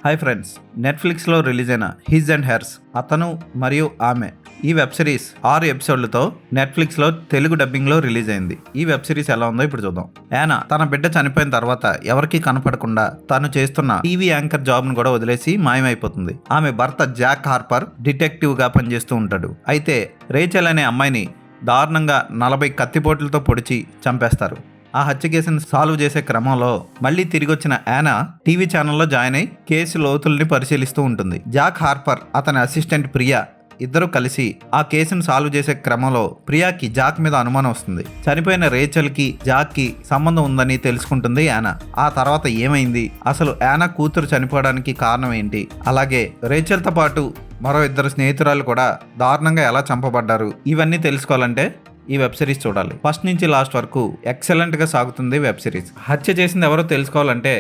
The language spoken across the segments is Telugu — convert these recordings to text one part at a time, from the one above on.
హాయ్ ఫ్రెండ్స్, నెట్ఫ్లిక్స్లో రిలీజ్ అయిన హిజ్ అండ్ హెర్స్ అతను మరియు ఆమె ఈ వెబ్ సిరీస్ 6 ఎపిసోడ్లతో నెట్ఫ్లిక్స్లో తెలుగు డబ్బింగ్లో రిలీజ్ అయింది. ఈ వెబ్ సిరీస్ ఎలా ఉందో ఇప్పుడు చూద్దాం. యానా తన బిడ్డ చనిపోయిన తర్వాత ఎవరికీ కనపడకుండా తను చేస్తున్న టీవీ యాంకర్ జాబ్ను కూడా వదిలేసి మాయమైపోతుంది. ఆమె భర్త జాక్ హార్పర్ డిటెక్టివ్గా పనిచేస్తూ ఉంటాడు. అయితే రేచల్ అనే అమ్మాయిని దారుణంగా 40 కత్తిపోట్లతో పొడిచి చంపేస్తారు. ఆ హత్య కేసుని సాల్వ్ చేసే క్రమంలో మళ్ళీ తిరిగి వచ్చిన యానా టీవీ ఛానల్లో జాయిన్ అయి కేసు లోతుల్ని పరిశీలిస్తూ ఉంటుంది. జాక్ హార్పర్ అతని అసిస్టెంట్ ప్రియా ఇద్దరు కలిసి ఆ కేసును సాల్వ్ చేసే క్రమంలో ప్రియాకి జాక్ మీద అనుమానం వస్తుంది. చనిపోయిన రేచల్కి జాక్కి సంబంధం ఉందని తెలుసుకుంటుంది యానా. ఆ తర్వాత ఏమైంది, అసలు యానా కూతురు చనిపోవడానికి కారణం ఏంటి, అలాగే రేచల్తో పాటు మరో 2 స్నేహితురాలు కూడా దారుణంగా ఎలా చంపబడ్డారు, ఇవన్నీ తెలుసుకోవాలంటే ఈ వెబ్ సిరీస్ చూడాలి. ఫస్ట్ నుంచి లాస్ట్ వరకు ఎక్సలెంట్గా సాగుతుంది వెబ్ సిరీస్. హత్య చేసింది ఎవరో తెలుసుకోవాలంటే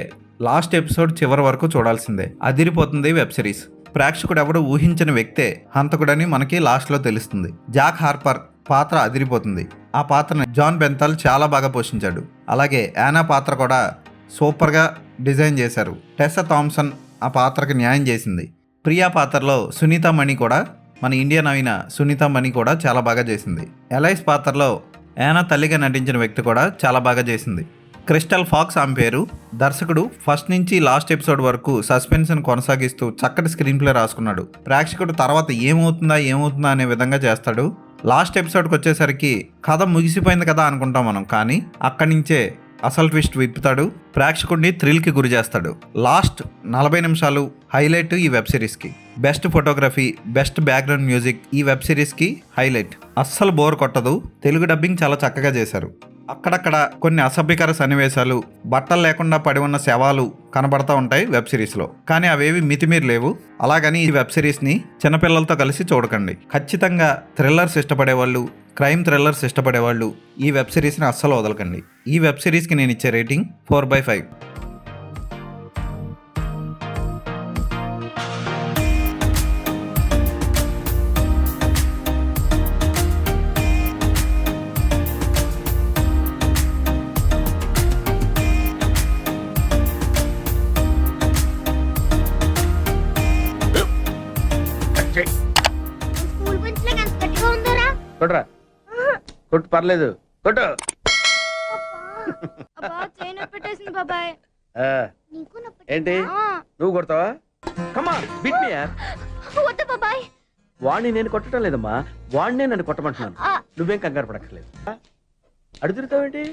లాస్ట్ ఎపిసోడ్ చివరి వరకు చూడాల్సిందే. అదిరిపోతుంది వెబ్ సిరీస్. ప్రేక్షకుడు ఎవరు ఊహించిన వ్యక్తే హంతకుడని మనకి లాస్ట్లో తెలుస్తుంది. జాక్ హార్పర్ పాత్ర అదిరిపోతుంది. ఆ పాత్రని జాన్ బెంతాల్ చాలా బాగా పోషించాడు. అలాగే యానా పాత్ర కూడా సూపర్గా డిజైన్ చేశారు. టెస్సా థామ్సన్ ఆ పాత్రకి న్యాయం చేసింది. ప్రియా పాత్రలో సునీత మణి కూడా, మన ఇండియన్ అయిన సునీత మణి కూడా చాలా బాగా చేసింది. ఎలైస్ పాత్రలో యానా తల్లిగా నటించిన వ్యక్తి కూడా చాలా బాగా చేసింది. క్రిస్టల్ ఫాక్స్ ఆమె పేరు. దర్శకుడు ఫస్ట్ నుంచి లాస్ట్ ఎపిసోడ్ వరకు సస్పెన్స్ని కొనసాగిస్తూ చక్కటి స్క్రీన్ ప్లే రాసుకున్నాడు. ప్రేక్షకుడు తర్వాత ఏమవుతుందా అనే విధంగా చేస్తాడు. లాస్ట్ ఎపిసోడ్కి వచ్చేసరికి కథ ముగిసిపోయింది కదా అనుకుంటాం మనం, కానీ అక్కడి నుంచే అసలు ట్విస్ట్ విప్పుతాడు. ప్రేక్షకుడిని థ్రిల్కి గురి చేస్తాడు. లాస్ట్ 40 నిమిషాలు హైలైట్ ఈ వెబ్ సిరీస్కి. Best photography, best background music ఈ వెబ్ సిరీస్కి హైలైట్. అస్సలు బోర్ కొట్టదు. తెలుగు డబ్బింగ్ చాలా చక్కగా చేశారు. అక్కడక్కడ కొన్ని అసభ్యకర సన్నివేశాలు, బట్టలు లేకుండా పడి ఉన్న శవాలు కనబడతా ఉంటాయి వెబ్ సిరీస్లో, కానీ అవేవి మితిమీరి లేవు. అలాగని ఈ వెబ్ సిరీస్ని చిన్నపిల్లలతో కలిసి చూడకండి. ఖచ్చితంగా థ్రిల్లర్స్ ఇష్టపడేవాళ్ళు, క్రైమ్ థ్రిల్లర్స్ ఇష్టపడేవాళ్ళు ఈ వెబ్ సిరీస్ని అస్సలు వదలకండి. ఈ వెబ్ సిరీస్కి నేను ఇచ్చే రేటింగ్ 4/5. స్కూల్ బెంచ్ లో ఎంత గట్టిగా ఉందరా? కొట్రా, కొట్టు, పర్లేదు, కొట్టు. అబ్బా చైన్ పెట్టేసింది బాబాయ్. ఆ, నీకు నొప్పి ఏంటి నువ్వు కొడతావా? కమా బిట్ మీ యార్. వద్దు బాబాయ్. వాణ్ణి నేను కొట్టడం లేదమ్మా, వాణ్ణే నన్ను కొట్టమంటున్నాను. ఆ. నువ్వేం కంగారు పడక్కర్లేదు. అడుగుతావేంటి?